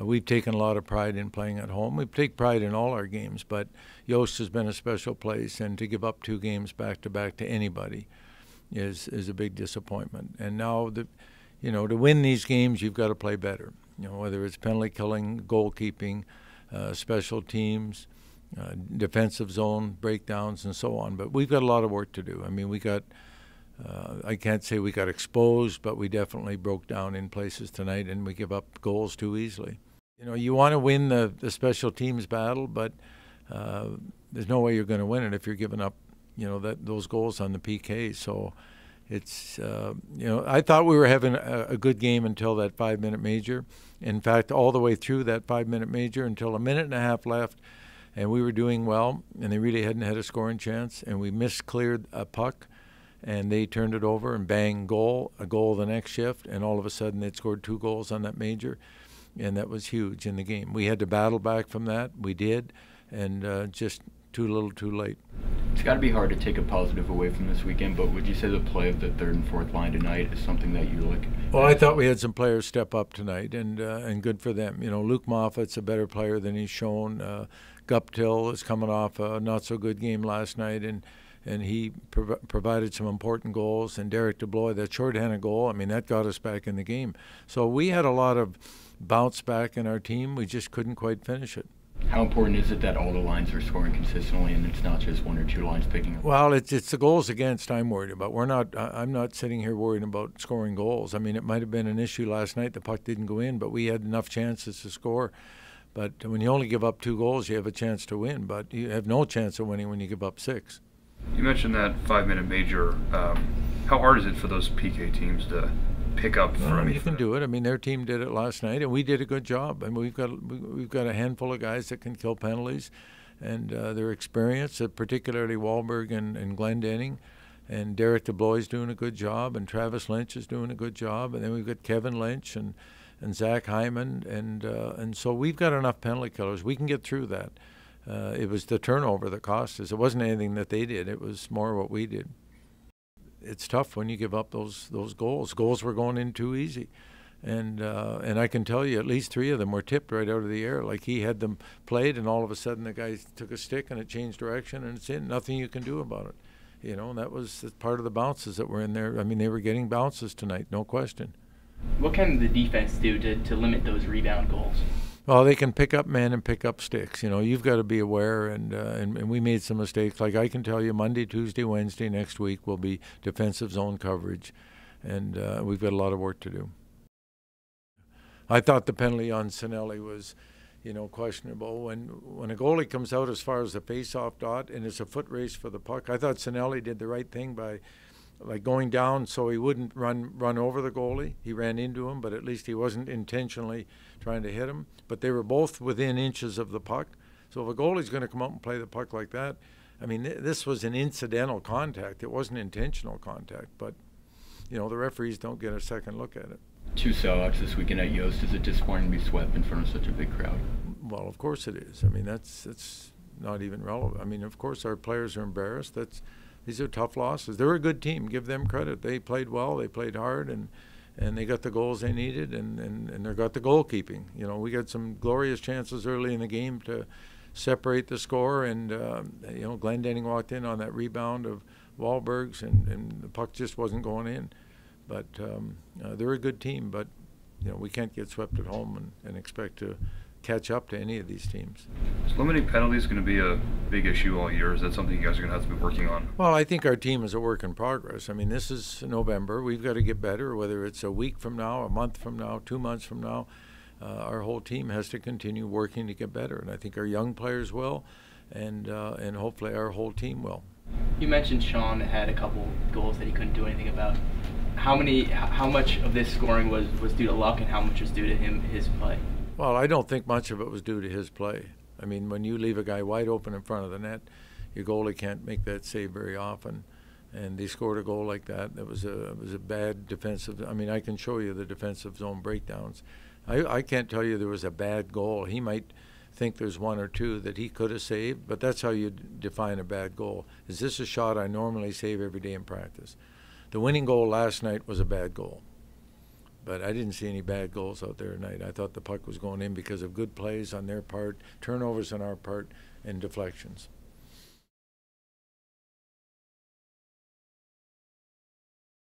We've taken a lot of pride in playing at home. We take pride in all our games, but Yost has been a special place, and to give up 2 games back to back to anybody is a big disappointment. And now, to win these games, you've got to play better. Whether it's penalty killing, goalkeeping, special teams, defensive zone breakdowns, and so on. But we've got a lot of work to do. I mean, I can't say we got exposed, but we definitely broke down in places tonight, and we give up goals too easily. You want to win the special teams battle, but there's no way you're going to win it if you're giving up, those goals on the PK. So it's, I thought we were having a good game until that 5-minute major. In fact, all the way through that 5-minute major until a minute and a half left, and we were doing well, and they really hadn't had a scoring chance, and we miscleared a puck, and they turned it over and bang, a goal the next shift, and all of a sudden they'd scored 2 goals on that major, and that was huge in the game. We had to battle back from that. We did, and just too little too late. It's got to be hard to take a positive away from this weekend, but would you say the play of the third and fourth line tonight is something that you like? Well, I thought we had some players step up tonight, and good for them. Luke Moffat's a better player than he's shown. Guptill is coming off a not-so-good game last night, and he provided some important goals. And Derek DeBlois, that shorthanded goal, that got us back in the game. So we had a lot of bounce back in our team. We just couldn't quite finish it. How important is it that all the lines are scoring consistently and it's not just 1 or 2 lines picking up? Well, it's the goals against I'm worried about. I'm not sitting here worried about scoring goals. It might have been an issue last night. The puck didn't go in, but we had enough chances to score. But when you only give up 2 goals, you have a chance to win. But you have no chance of winning when you give up 6. You mentioned that 5-minute major. How hard is it for those PK teams to pick up from? You can do it. Their team did it last night, and we did a good job. And we've got a handful of guys that can kill penalties, and their experience, particularly Wahlberg and Glendening, and Derek DeBlois is doing a good job, and Travis Lynch is doing a good job, and then we've got Kevin Lynch and Zach Hyman, and so we've got enough penalty killers. We can get through that. It was the turnover that cost us. It wasn't anything that they did. It was more what we did. It's tough when you give up those goals. Goals were going in too easy. And I can tell you at least 3 of them were tipped right out of the air. Like he had them played, and all of a sudden the guy took a stick and it changed direction and it's in. Nothing you can do about it. And that was part of the bounces that were in there. They were getting bounces tonight, no question. What can the defense do to limit those rebound goals? Well, they can pick up men and pick up sticks. You've got to be aware, and we made some mistakes. Like I can tell you, Monday, Tuesday, Wednesday next week will be defensive zone coverage, and we've got a lot of work to do. I thought the penalty on Sinelli was, questionable. When a goalie comes out as far as the face-off dot and it's a foot race for the puck, I thought Sinelli did the right thing by going down so he wouldn't run over the goalie. He ran into him, but at least he wasn't intentionally trying to hit him. But they were both within inches of the puck. So if a goalie's going to come up and play the puck like that, this was an incidental contact. It wasn't intentional contact. But, the referees don't get a second look at it. 2 sellouts this weekend at Yost. Is it disappointing to be swept in front of such a big crowd? Well, of course it is. That's not even relevant. Of course our players are embarrassed. These are tough losses. They're a good team. Give them credit. They played well. They played hard, and they got the goals they needed, and they got the goalkeeping. We got some glorious chances early in the game to separate the score, and Glendening walked in on that rebound of Wahlberg's, and the puck just wasn't going in. But they're a good team, but we can't get swept at home and expect to catch up to any of these teams. Is limiting penalties going to be a big issue all year? Is that something you guys are going to have to be working on? Well, I think our team is a work in progress. This is November. We've got to get better, whether it's a week from now, a month from now, 2 months from now. Our whole team has to continue working to get better, and I think our young players will, and hopefully our whole team will. You mentioned Sean had a couple goals that he couldn't do anything about. How much of this scoring was due to luck, and how much was due to his play? Well, I don't think much of it was due to his play. When you leave a guy wide open in front of the net, your goalie can't make that save very often. And they scored a goal like that. It was a bad defensive. I can show you the defensive zone breakdowns. I can't tell you there was a bad goal. He might think there's 1 or 2 that he could have saved, but that's how you define a bad goal. Is this a shot I normally save every day in practice? The winning goal last night was a bad goal. But I didn't see any bad goals out there tonight. I thought the puck was going in because of good plays on their part, turnovers on our part, and deflections.